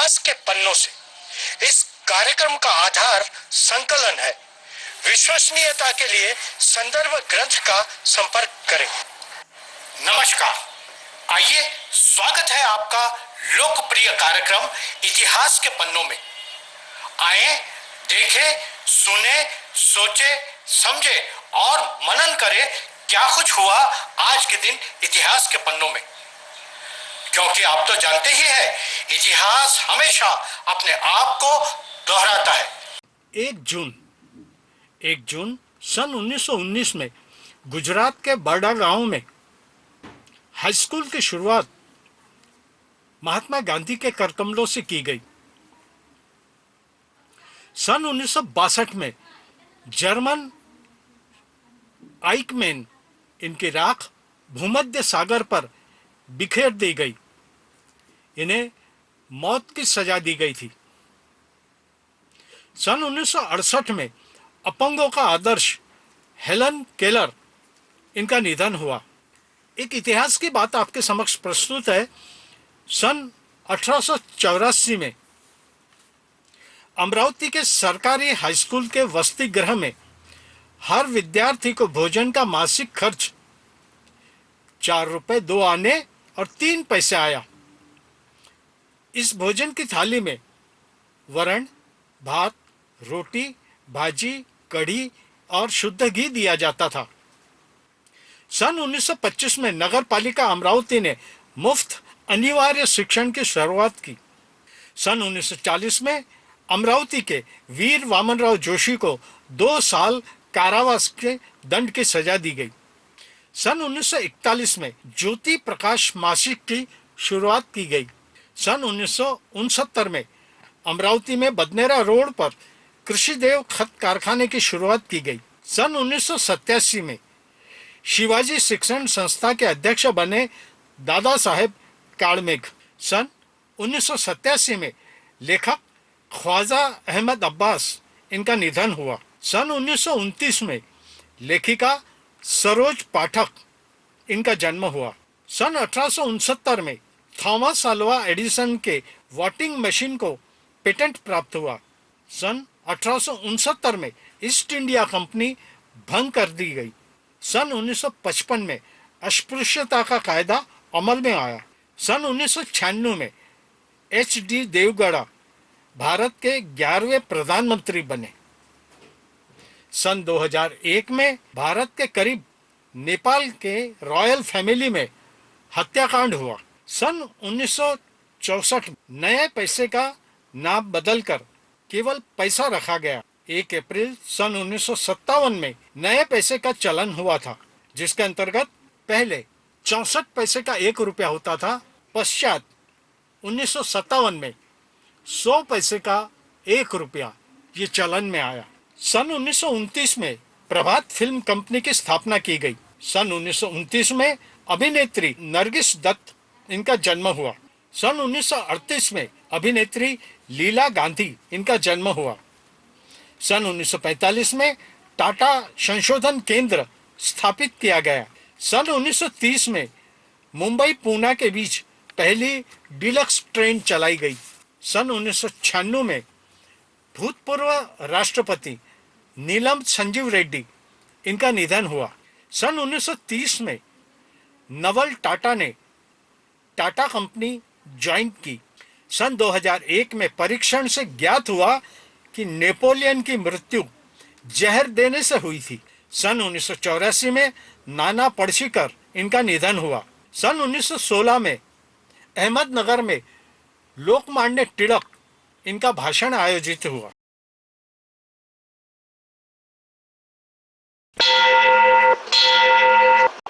इतिहास के पन्नों से। इस कार्यक्रम का आधार संकलन है। विश्वसनीयता के लिए संदर्भ ग्रंथ का संपर्क करें। नमस्कार, आइए स्वागत है आपका लोकप्रिय कार्यक्रम इतिहास के पन्नों में। आए, देखें, सुने, सोचे, समझे और मनन करें क्या कुछ हुआ आज के दिन इतिहास के पन्नों में। क्योंकि आप तो जानते ही हैं, इतिहास हमेशा अपने आप को दोहराता है। 1 जून सन 1919 में गुजरात के बरडा गांव में हाई स्कूल की शुरुआत महात्मा गांधी के करकमलों से की गई। सन 1962 में जर्मन आइकमैन इनकी राख भूमध्य सागर पर बिखेर दी गई। इन्हें मौत की सजा दी गई थी। सन 1968 में अपंगों का आदर्श हेलन केलर इनका निधन हुआ। एक इतिहास की बात आपके समक्ष प्रस्तुत है। सन 1884 में अमरावती के सरकारी हाई स्कूल के वसति गृह में हर विद्यार्थी को भोजन का मासिक खर्च 4 रुपए 2 आने और 3 पैसे आया। इस भोजन की थाली में वरण, भात, रोटी, भाजी, कढ़ी और शुद्ध घी दिया जाता था। सन 1925 में नगर पालिका अमरावती ने मुफ्त अनिवार्य शिक्षण की शुरुआत की। सन 1940 में अमरावती के वीर वामनराव जोशी को 2 साल कारावास के दंड की सजा दी गई। सन 1941 में ज्योति प्रकाश मासिक की शुरुआत की गई। सन 1969 में अमरावती में बदनेरा रोड पर कृषिदेव खत कारखाने की शुरुआत की गई। सन 1987 में शिवाजी शिक्षण संस्था के अध्यक्ष बने दादा साहेब काड़मेघ। सन 1987 में लेखक ख्वाजा अहमद अब्बास इनका निधन हुआ। सन 1929 में लेखिका सरोज पाठक इनका जन्म हुआ। सन 1869 में थॉमस अल्वा एडिसन के वोटिंग मशीन को पेटेंट प्राप्त हुआ। सन 1869 में ईस्ट इंडिया कंपनी भंग कर दी गई। सन 1955 में अस्पृश्यता का कायदा अमल में आया। सन 1996 में HD देवगौड़ा भारत के 11वें प्रधानमंत्री बने। सन 2001 में भारत के करीब नेपाल के रॉयल फैमिली में हत्याकांड हुआ। सन 1964 नए पैसे का नाम बदलकर केवल पैसा रखा गया। 1 अप्रैल सन 1957 में नए पैसे का चलन हुआ था, जिसके अंतर्गत पहले 64 पैसे का 1 रुपया होता था। पश्चात 1957 में 100 पैसे का 1 रुपया ये चलन में आया। सन 1929 में प्रभात फिल्म कंपनी की स्थापना की गई। सन 1929 में अभिनेत्री नरगिस दत्त इनका जन्म हुआ। सन 1938 में अभिनेत्री लीला गांधी इनका जन्म हुआ। सन 1945 में टाटा संशोधन केंद्र स्थापित किया गया। सन 1930 में मुंबई पूना के बीच पहली डीलक्स ट्रेन चलाई गई। सन 1996 में भूतपूर्व राष्ट्रपति नीलम संजीव रेड्डी इनका निधन हुआ। सन 1930 में नवल टाटा ने टाटा कंपनी ज्वाइन की। सन 2001 में परीक्षण से ज्ञात हुआ कि नेपोलियन की मृत्यु जहर देने से हुई थी। सन 1984 में नाना पड़शीकर इनका निधन हुआ। सन 1916 में अहमदनगर में लोकमान्य तिलक इनका भाषण आयोजित हुआ।